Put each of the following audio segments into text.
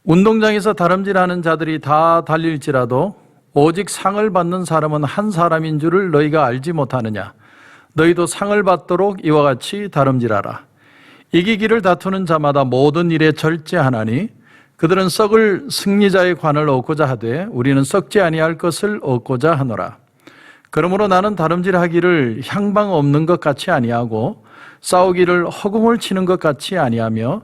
운동장에서 다름질하는 자들이 다 달릴지라도 오직 상을 받는 사람은 한 사람인 줄을 너희가 알지 못하느냐. 너희도 상을 받도록 이와 같이 다름질하라. 이기기를 다투는 자마다 모든 일에 절제하나니 그들은 썩을 승리자의 관을 얻고자 하되 우리는 썩지 아니할 것을 얻고자 하노라. 그러므로 나는 다름질하기를 향방 없는 것 같이 아니하고 싸우기를 허공을 치는 것 같이 아니하며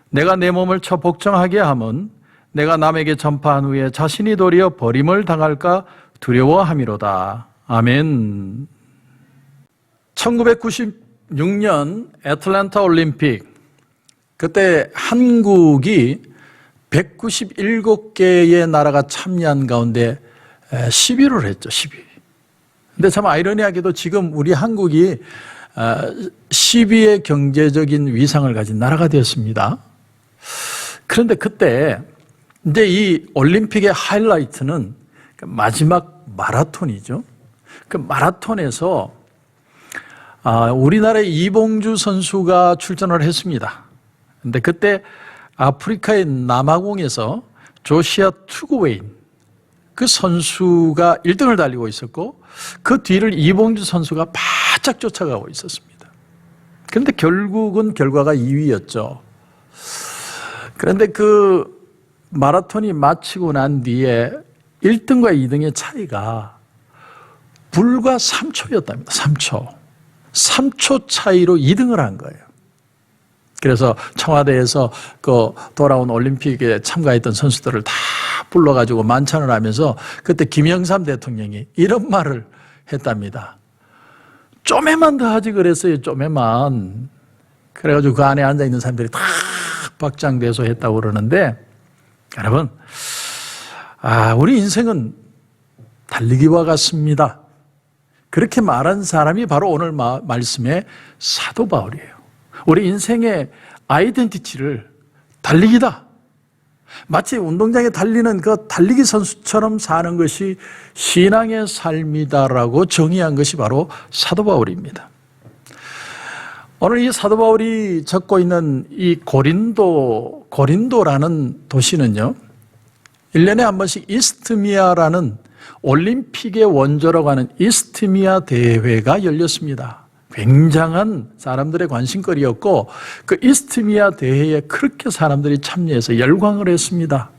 내가 내 몸을 쳐 복종하게 함은 내가 남에게 전파한 후에 자신이 도리어 버림을 당할까 두려워함이로다. 아멘. 1996년 애틀랜타 올림픽, 그때 한국이 197개의 나라가 참여한 가운데 10위를 했죠. 10위. 근데 참 아이러니하게도 지금 우리 한국이 10위의 경제적인 위상을 가진 나라가 되었습니다. 그런데 그때 이제 이 올림픽의 하이라이트는 마지막 마라톤이죠. 그 마라톤에서 우리나라의 이봉주 선수가 출전을 했습니다. 근데 그때 아프리카의 남아공에서 조시아 투구웨인 그 선수가 1등을 달리고 있었고 그 뒤를 이봉주 선수가 바짝 쫓아가고 있었습니다. 그런데 결국은 결과가 2위였죠. 그런데 그 마라톤이 마치고 난 뒤에 1등과 2등의 차이가 불과 3초였답니다. 3초. 3초 차이로 2등을 한 거예요. 그래서 청와대에서 그 돌아온 올림픽에 참가했던 선수들을 다 불러가지고 만찬을 하면서 그때 김영삼 대통령이 이런 말을 했답니다. 쪼매만 더 하지 그랬어요. 쪼매만. 그래가지고 그 안에 앉아있는 사람들이 다 박장대소 했다고 그러는데 여러분, 우리 인생은 달리기와 같습니다. 그렇게 말한 사람이 바로 오늘 말씀의 사도 바울이에요. 우리 인생의 아이덴티티를 달리기다. 마치 운동장에 달리는 그 달리기 선수처럼 사는 것이 신앙의 삶이다라고 정의한 것이 바로 사도 바울입니다. 오늘 이 사도 바울이 적고 있는 이 고린도라는 도시는요, 1년에 한 번씩 이스트미아라는 올림픽의 원조라고 하는 이스트미아 대회가 열렸습니다. 굉장한 사람들의 관심거리였고 그 이스트미아 대회에 그렇게 사람들이 참여해서 열광을 했습니다.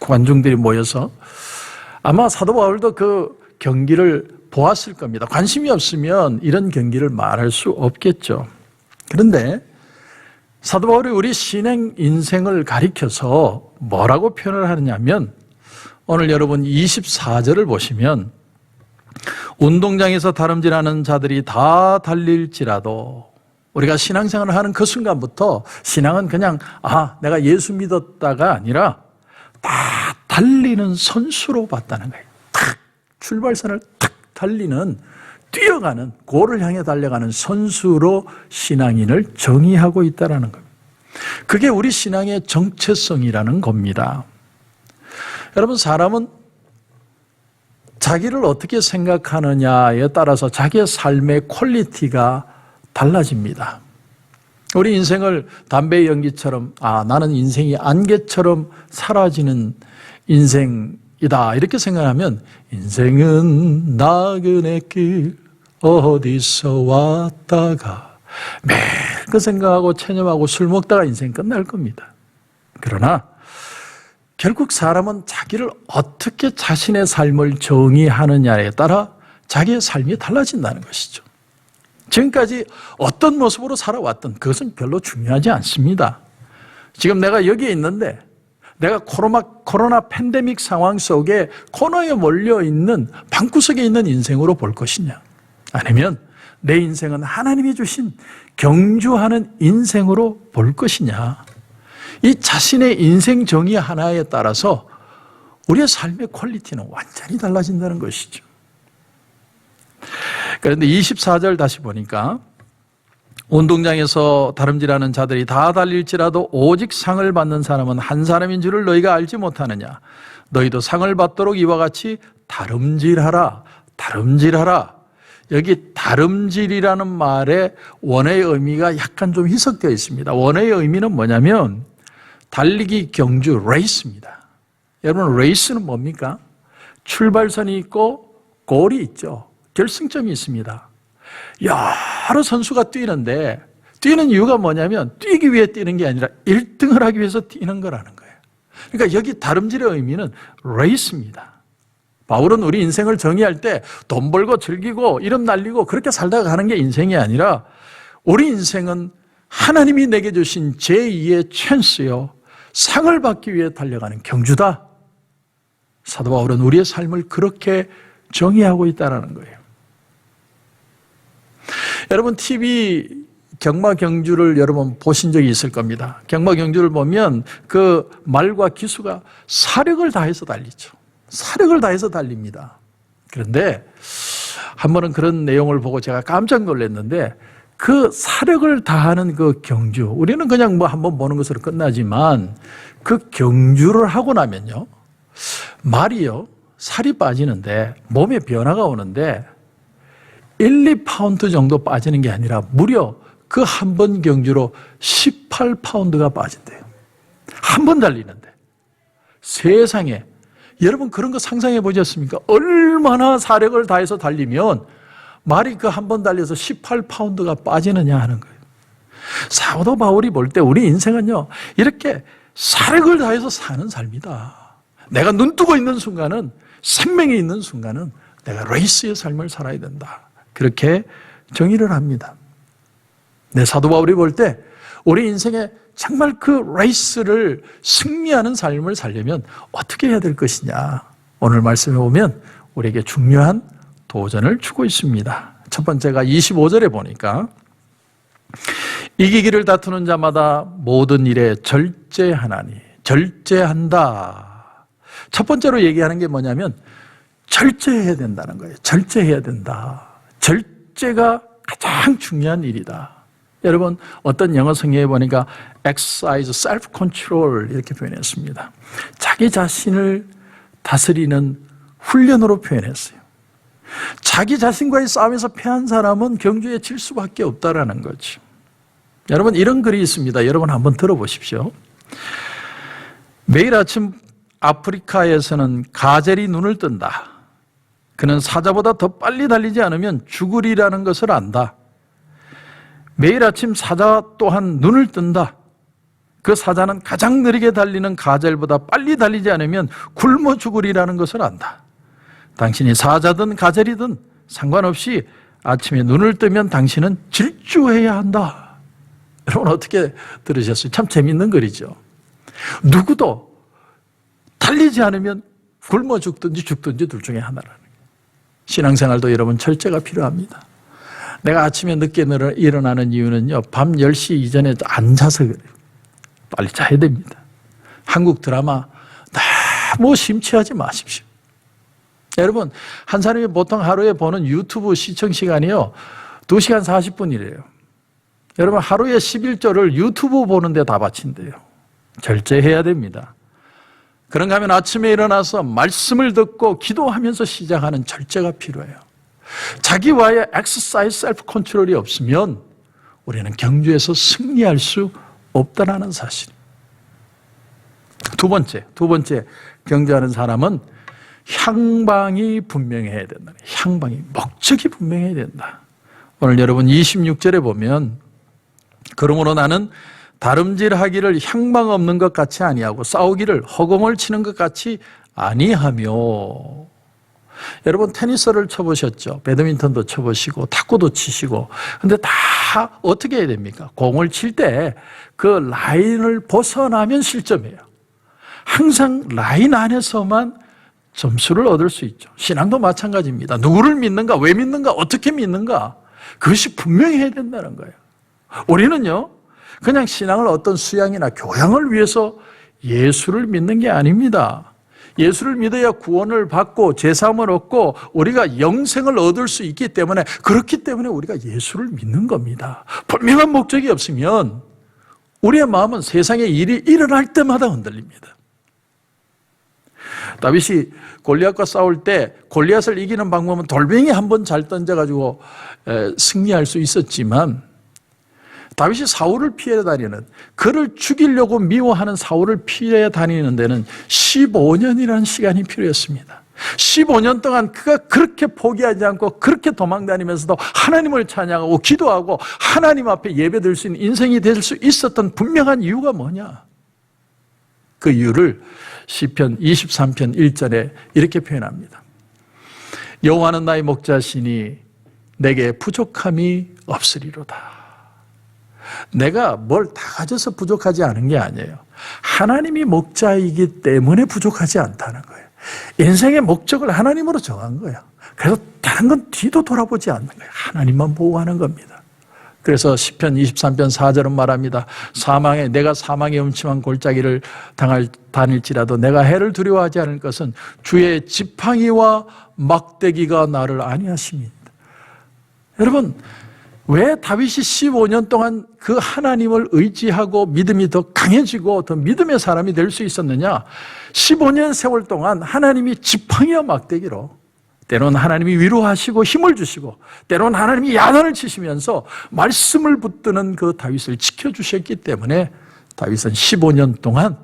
관중들이 모여서. 아마 사도 바울도 그 경기를 보았을 겁니다. 관심이 없으면 이런 경기를 말할 수 없겠죠. 그런데 사도 바울이 우리 신앙 인생을 가리켜서 뭐라고 표현을 하느냐면 오늘 여러분 24절을 보시면 운동장에서 다름질하는 자들이 다 달릴지라도 우리가 신앙생활을 하는 그 순간부터 신앙은 그냥 내가 예수 믿었다가 아니라 다 달리는 선수로 봤다는 거예요. 탁 출발선을 탁 달리는 뛰어가는 골을 향해 달려가는 선수로 신앙인을 정의하고 있다는 겁니다. 그게 우리 신앙의 정체성이라는 겁니다. 여러분, 사람은 자기를 어떻게 생각하느냐에 따라서 자기의 삶의 퀄리티가 달라집니다. 우리 인생을 담배의 연기처럼 나는 인생이 안개처럼 사라지는 인생이다 이렇게 생각하면 인생은 나그네 길 어디서 왔다가 매일 그 생각하고 체념하고 술 먹다가 인생 끝날 겁니다. 그러나 결국 사람은 자기를 어떻게 자신의 삶을 정의하느냐에 따라 자기의 삶이 달라진다는 것이죠. 지금까지 어떤 모습으로 살아왔던 그것은 별로 중요하지 않습니다. 지금 내가 여기에 있는데 내가 코로나 팬데믹 상황 속에 코너에 몰려있는 방구석에 있는 인생으로 볼 것이냐, 아니면 내 인생은 하나님이 주신 경주하는 인생으로 볼 것이냐, 이 자신의 인생 정의 하나에 따라서 우리의 삶의 퀄리티는 완전히 달라진다는 것이죠. 그런데 24절 다시 보니까 운동장에서 다름질하는 자들이 다 달릴지라도 오직 상을 받는 사람은 한 사람인 줄을 너희가 알지 못하느냐. 너희도 상을 받도록 이와 같이 다름질하라. 다름질하라. 여기 다름질이라는 말의 원어의 의미가 약간 좀 희석되어 있습니다. 원어의 의미는 뭐냐면 달리기 경주 레이스입니다. 여러분, 레이스는 뭡니까? 출발선이 있고 골이 있죠. 결승점이 있습니다. 여러 선수가 뛰는데 뛰는 이유가 뭐냐면 뛰기 위해 뛰는 게 아니라 1등을 하기 위해서 뛰는 거라는 거예요. 그러니까 여기 다름질의 의미는 레이스입니다. 바울은 우리 인생을 정의할 때 돈 벌고 즐기고 이름 날리고 그렇게 살다가 가는 게 인생이 아니라 우리 인생은 하나님이 내게 주신 제2의 찬스요, 상을 받기 위해 달려가는 경주다. 사도 바울은 우리의 삶을 그렇게 정의하고 있다는 거예요. 여러분, TV 경마 경주를 여러분 보신 적이 있을 겁니다. 경마 경주를 보면 그 말과 기수가 사력을 다해서 달리죠. 사력을 다해서 달립니다. 그런데 한 번은 그런 내용을 보고 제가 깜짝 놀랐는데, 그 사력을 다하는 그 경주, 우리는 그냥 뭐 한번 보는 것으로 끝나지만 그 경주를 하고 나면요, 말이요, 살이 빠지는데 몸에 변화가 오는데 1, 2파운드 정도 빠지는 게 아니라 무려 그 한 번 경주로 18파운드가 빠진대요. 한 번 달리는데. 세상에, 여러분 그런 거 상상해 보셨습니까? 얼마나 사력을 다해서 달리면 말이 그 한 번 달려서 18파운드가 빠지느냐 하는 거예요. 사도 바울이 볼 때 우리 인생은요, 이렇게 사력을 다해서 사는 삶이다. 내가 눈 뜨고 있는 순간은, 생명이 있는 순간은 내가 레이스의 삶을 살아야 된다. 그렇게 정의를 합니다. 네, 사도 바울이 볼 때 우리 인생에 정말 그 레이스를 승리하는 삶을 살려면 어떻게 해야 될 것이냐, 오늘 말씀해 보면 우리에게 중요한 도전을 주고 있습니다. 첫 번째가 25절에 보니까 이기기를 다투는 자마다 모든 일에 절제하나니, 절제한다. 첫 번째로 얘기하는 게 뭐냐면 절제해야 된다는 거예요. 절제해야 된다. 절제가 가장 중요한 일이다. 여러분, 어떤 영어 성경에 보니까 exercise self-control 이렇게 표현했습니다. 자기 자신을 다스리는 훈련으로 표현했어요. 자기 자신과의 싸움에서 패한 사람은 경주에 질 수밖에 없다라는 거죠. 여러분, 이런 글이 있습니다. 여러분 한번 들어보십시오. 매일 아침 아프리카에서는 가젤이 눈을 뜬다. 그는 사자보다 더 빨리 달리지 않으면 죽으리라는 것을 안다. 매일 아침 사자 또한 눈을 뜬다. 그 사자는 가장 느리게 달리는 가젤보다 빨리 달리지 않으면 굶어 죽으리라는 것을 안다. 당신이 사자든 가젤이든 상관없이 아침에 눈을 뜨면 당신은 질주해야 한다. 여러분 어떻게 들으셨어요? 참 재밌는 글이죠. 누구도 달리지 않으면 굶어 죽든지 둘 중에 하나라는 거예요. 신앙생활도 여러분 절제가 필요합니다. 내가 아침에 늦게 일어나는 이유는요, 밤 10시 이전에 안 자서 그래요. 빨리 자야 됩니다. 한국 드라마 너무 심취하지 마십시오. 여러분, 한 사람이 보통 하루에 보는 유튜브 시청 시간이요, 2시간 40분이래요. 여러분, 하루에 11조를 유튜브 보는데 다 바친대요. 절제해야 됩니다. 그런가 하면 아침에 일어나서 말씀을 듣고 기도하면서 시작하는 절제가 필요해요. 자기와의 exercise self-control이 없으면 우리는 경주에서 승리할 수 없다는 사실. 두 번째 경주하는 사람은 향방이 분명해야 된다. 향방이, 목적이 분명해야 된다. 오늘 여러분 26절에 보면 그러므로 나는 다름질하기를 향방 없는 것 같이 아니하고 싸우기를 허공을 치는 것 같이 아니하며. 여러분 테니스를 쳐보셨죠? 배드민턴도 쳐보시고 탁구도 치시고. 근데 다 어떻게 해야 됩니까? 공을 칠 때 그 라인을 벗어나면 실점이에요. 항상 라인 안에서만 점수를 얻을 수 있죠. 신앙도 마찬가지입니다. 누구를 믿는가, 왜 믿는가, 어떻게 믿는가, 그것이 분명해야 된다는 거예요. 우리는요, 그냥 신앙을 어떤 수양이나 교양을 위해서 예수를 믿는 게 아닙니다. 예수를 믿어야 구원을 받고 제사함을 얻고 우리가 영생을 얻을 수 있기 때문에, 그렇기 때문에 우리가 예수를 믿는 겁니다. 분명한 목적이 없으면 우리의 마음은 세상에 일이 일어날 때마다 흔들립니다. 다윗이 골리앗과 싸울 때 골리앗을 이기는 방법은 돌멩이 한 번 잘 던져가지고 승리할 수 있었지만, 다윗이 사울을 피해 다니는, 그를 죽이려고 미워하는 사울을 피해 다니는 데는 15년이라는 시간이 필요했습니다. 15년 동안 그가 그렇게 포기하지 않고 그렇게 도망다니면서도 하나님을 찬양하고 기도하고 하나님 앞에 예배드릴 수 있는 인생이 될 수 있었던 분명한 이유가 뭐냐? 그 이유를 시편 23편 1절에 이렇게 표현합니다. 여호와는 나의 목자시니 내게 부족함이 없으리로다. 내가 뭘 다 가져서 부족하지 않은 게 아니에요. 하나님이 목자이기 때문에 부족하지 않다는 거예요. 인생의 목적을 하나님으로 정한 거예요. 그래서 다른 건 뒤도 돌아보지 않는 거예요. 하나님만 보호하는 겁니다. 그래서 시편 23편 4절은 말합니다. 내가 사망의 음침한 골짜기를 다닐지라도 내가 해를 두려워하지 않을 것은 주의 지팡이와 막대기가 나를 안위하심이다. 여러분, 왜 다윗이 15년 동안 그 하나님을 의지하고 믿음이 더 강해지고 더 믿음의 사람이 될 수 있었느냐? 15년 세월 동안 하나님이 지팡이와 막대기로, 때로는 하나님이 위로하시고 힘을 주시고 때로는 하나님이 야단을 치시면서 말씀을 붙드는 그 다윗을 지켜주셨기 때문에 다윗은 15년 동안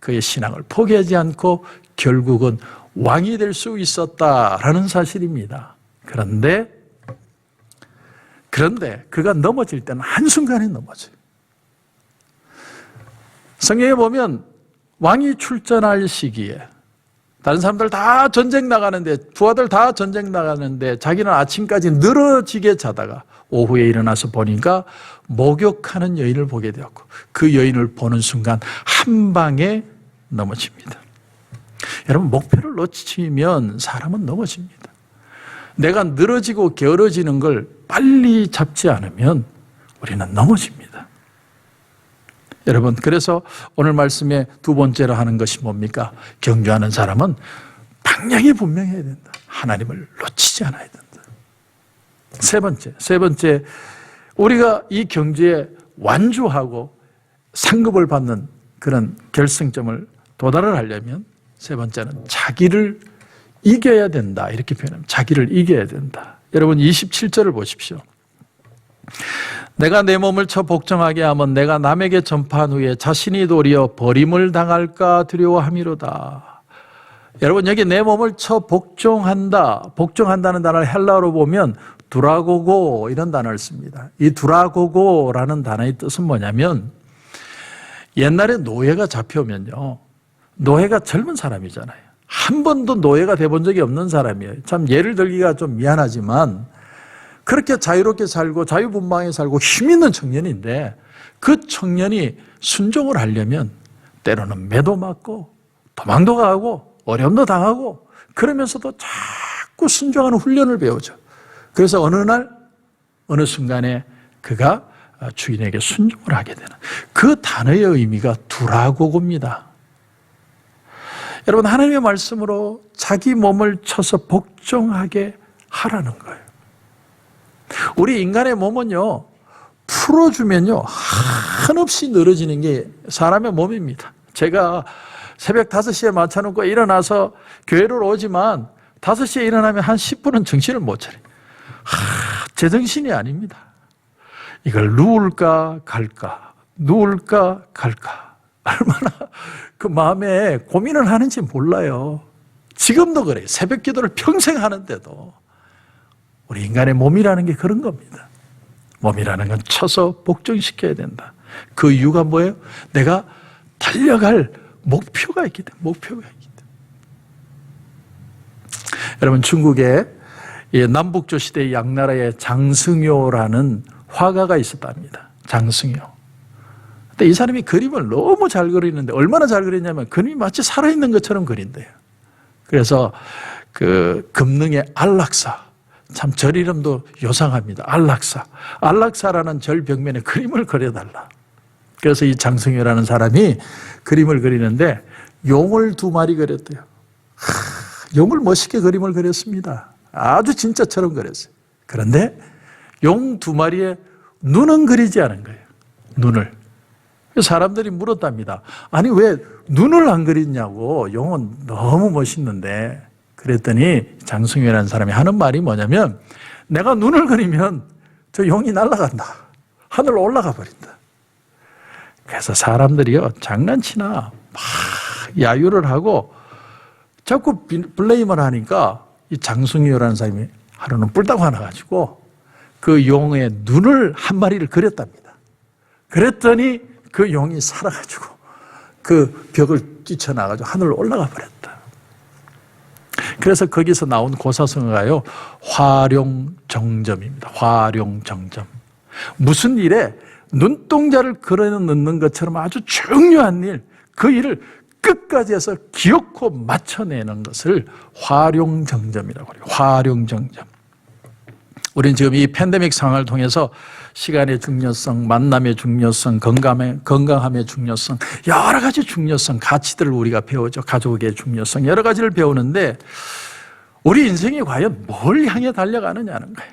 그의 신앙을 포기하지 않고 결국은 왕이 될 수 있었다라는 사실입니다. 그런데 그가 넘어질 때는 한순간에 넘어져요. 성경에 보면 왕이 출전할 시기에 다른 사람들 다 전쟁 나가는데, 부하들 다 전쟁 나가는데 자기는 아침까지 늘어지게 자다가 오후에 일어나서 보니까 목욕하는 여인을 보게 되었고 그 여인을 보는 순간 한 방에 넘어집니다. 여러분, 목표를 놓치면 사람은 넘어집니다. 내가 늘어지고 게으러지는 걸 빨리 잡지 않으면 우리는 넘어집니다. 여러분, 그래서 오늘 말씀에 두 번째로 하는 것이 뭡니까? 경주하는 사람은 방향이 분명해야 된다. 하나님을 놓치지 않아야 된다. 세 번째, 우리가 이 경주에 완주하고 상급을 받는 그런 결승점을 도달을 하려면 세 번째는 자기를 이겨야 된다. 이렇게 표현합니다. 자기를 이겨야 된다. 여러분, 27절을 보십시오. 내가 내 몸을 쳐 복종하게 하면 내가 남에게 전파한 후에 자신이 도리어 버림을 당할까 두려워함이로다. 여러분, 여기 내 몸을 쳐 복종한다는 단어를 헬라어로 보면 두라고고 이런 단어를 씁니다. 이 두라고고라는 단어의 뜻은 뭐냐면, 옛날에 노예가 잡혀오면요, 노예가 젊은 사람이잖아요. 한 번도 노예가 돼본 적이 없는 사람이에요. 참 예를 들기가 좀 미안하지만 그렇게 자유롭게 살고 자유분방하게 살고 힘 있는 청년인데, 그 청년이 순종을 하려면 때로는 매도 맞고 도망도 가고 어려움도 당하고 그러면서도 자꾸 순종하는 훈련을 배우죠. 그래서 어느 순간에 그가 주인에게 순종을 하게 되는, 그 단어의 의미가 두라고고입니다. 여러분, 하나님의 말씀으로 자기 몸을 쳐서 복종하게 하라는 거예요. 우리 인간의 몸은요, 풀어주면요 한없이 늘어지는 게 사람의 몸입니다. 제가 새벽 5시에 맞춰놓고 일어나서 교회를 오지만 5시에 일어나면 한 10분은 정신을 못 차려요. 제정신이 아닙니다. 이걸 누울까 갈까, 누울까 갈까, 얼마나 그 마음에 고민을 하는지 몰라요. 지금도 그래요. 새벽 기도를 평생 하는데도. 우리 인간의 몸이라는 게 그런 겁니다. 몸이라는 건 쳐서 복종시켜야 된다. 그 이유가 뭐예요? 내가 달려갈 목표가 있기 때문에. 여러분, 중국에 남북조 시대의 양나라의 장승효라는 화가가 있었답니다. 장승효. 근데 이 사람이 그림을 너무 잘 그리는데, 얼마나 잘 그리냐면 그림이 마치 살아있는 것처럼 그린대요. 그래서 그 금능의 안락사, 참 절 이름도 요상합니다. 안락사라는 절 벽면에 그림을 그려달라. 그래서 이 장승효라는 사람이 그림을 그리는데 용을 2마리 그렸대요. 용을 멋있게 그림을 그렸습니다. 아주 진짜처럼 그렸어요. 그런데 용 2마리에 눈은 그리지 않은 거예요. 눈을. 사람들이 물었답니다. 아니, 왜 눈을 안 그리냐고. 용은 너무 멋있는데. 그랬더니 장승효라는 사람이 하는 말이 뭐냐면, 내가 눈을 그리면 저 용이 날아간다. 하늘로 올라가 버린다. 그래서 사람들이요, 장난치나 막 야유를 하고 자꾸 블레임을 하니까 이 장승유라는 사람이 하루는 뿔따구 하나 가지고 그 용의 눈을 한 마리를 그렸답니다. 그랬더니 그 용이 살아가지고 그 벽을 뛰쳐나가지고 하늘로 올라가 버렸다. 그래서 거기서 나온 고사성어가요, 화룡정점입니다. 화룡정점. 무슨 일에 눈동자를 걸어넣는 것처럼 아주 중요한 일, 그 일을 끝까지 해서 기어코 맞춰내는 것을 화룡정점이라고 해요. 화룡정점. 우리는 지금 이 팬데믹 상황을 통해서 시간의 중요성, 만남의 중요성, 건강함의 중요성, 여러 가지 중요성, 가치들을 우리가 배우죠. 가족의 중요성, 여러 가지를 배우는데 우리 인생이 과연 뭘 향해 달려가느냐는 거예요.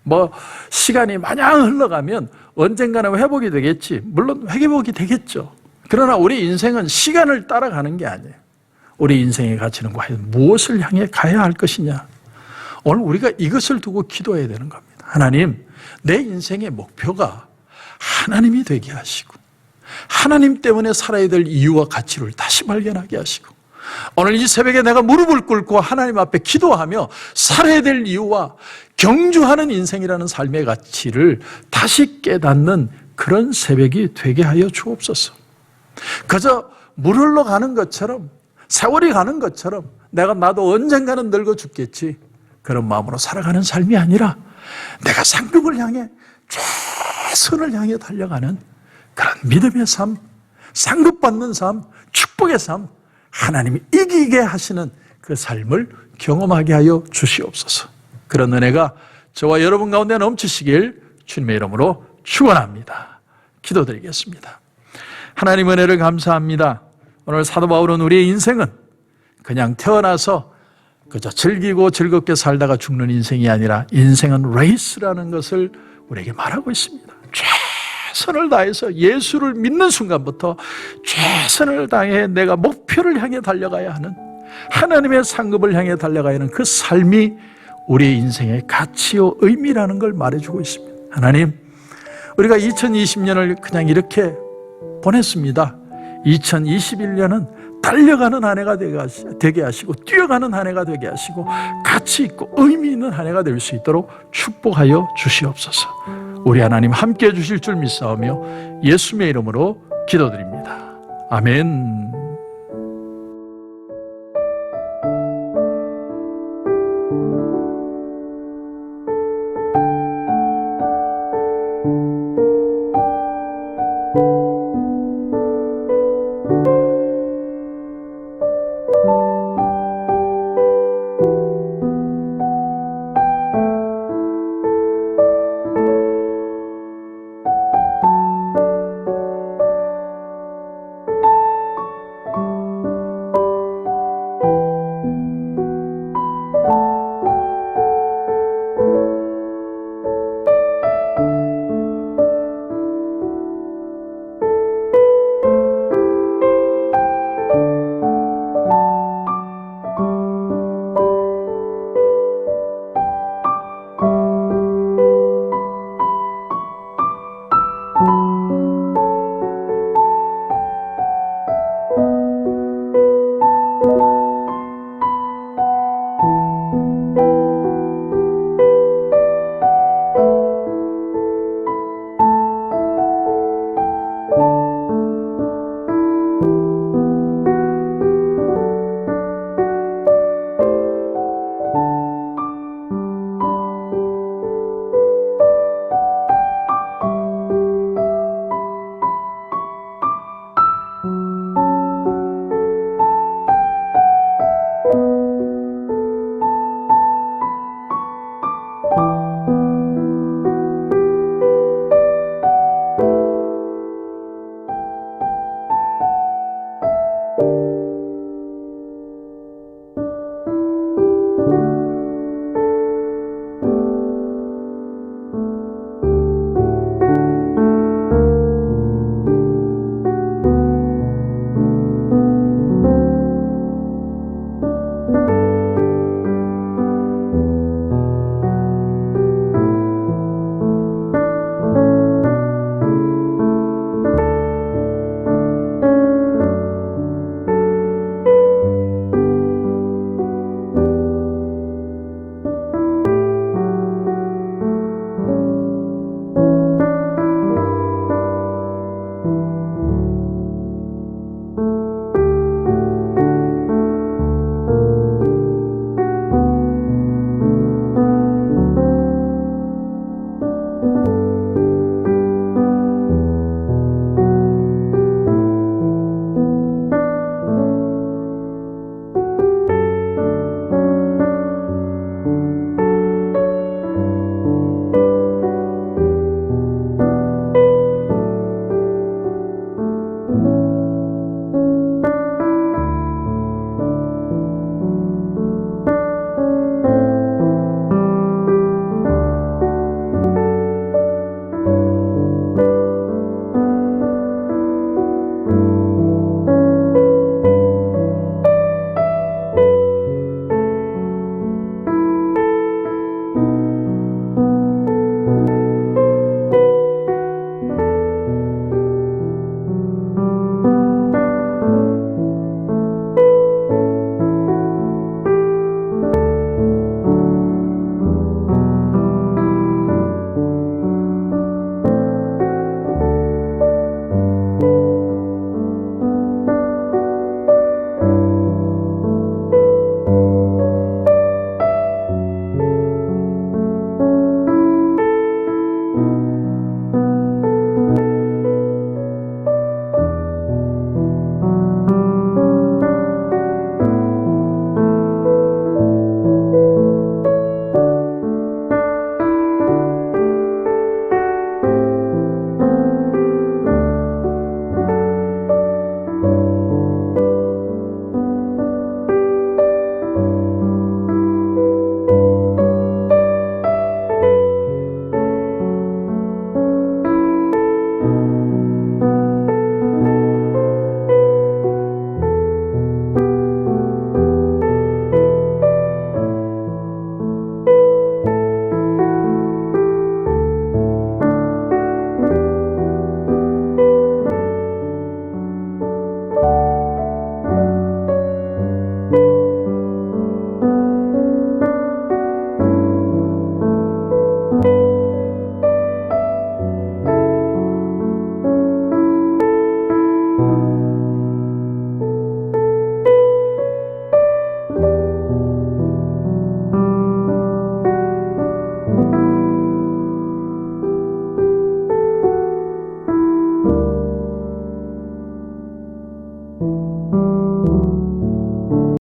뭐 시간이 마냥 흘러가면 언젠가는 회복이 되겠지. 물론 회복이 되겠죠. 그러나 우리 인생은 시간을 따라가는 게 아니에요. 우리 인생의 가치는 과연 무엇을 향해 가야 할 것이냐. 오늘 우리가 이것을 두고 기도해야 되는 겁니다. 하나님, 내 인생의 목표가 하나님이 되게 하시고 하나님 때문에 살아야 될 이유와 가치를 다시 발견하게 하시고 오늘 이 새벽에 내가 무릎을 꿇고 하나님 앞에 기도하며 살아야 될 이유와 경주하는 인생이라는 삶의 가치를 다시 깨닫는 그런 새벽이 되게 하여 주옵소서. 그저 물 흘러가는 것처럼, 세월이 가는 것처럼 나도 언젠가는 늙어 죽겠지, 그런 마음으로 살아가는 삶이 아니라 내가 상급을 향해, 최선을 향해 달려가는 그런 믿음의 삶, 상급받는 삶, 축복의 삶, 하나님이 이기게 하시는 그 삶을 경험하게 하여 주시옵소서. 그런 은혜가 저와 여러분 가운데 넘치시길 주님의 이름으로 축원합니다. 기도드리겠습니다. 하나님 은혜를 감사합니다. 오늘 사도 바울은 우리의 인생은 그냥 태어나서 그저 즐기고 즐겁게 살다가 죽는 인생이 아니라 인생은 레이스라는 것을 우리에게 말하고 있습니다. 최선을 다해서 예수를 믿는 순간부터 최선을 다해 내가 목표를 향해 달려가야 하는, 하나님의 상급을 향해 달려가야 하는 그 삶이 우리의 인생의 가치요 의미라는 걸 말해주고 있습니다. 하나님, 우리가 2020년을 그냥 이렇게 보냈습니다. 2021년은 달려가는 한 해가 되게 하시고 뛰어가는 한 해가 되게 하시고 가치 있고 의미 있는 한 해가 될 수 있도록 축복하여 주시옵소서. 우리 하나님 함께해 주실 줄 믿사오며 예수님의 이름으로 기도드립니다. 아멘.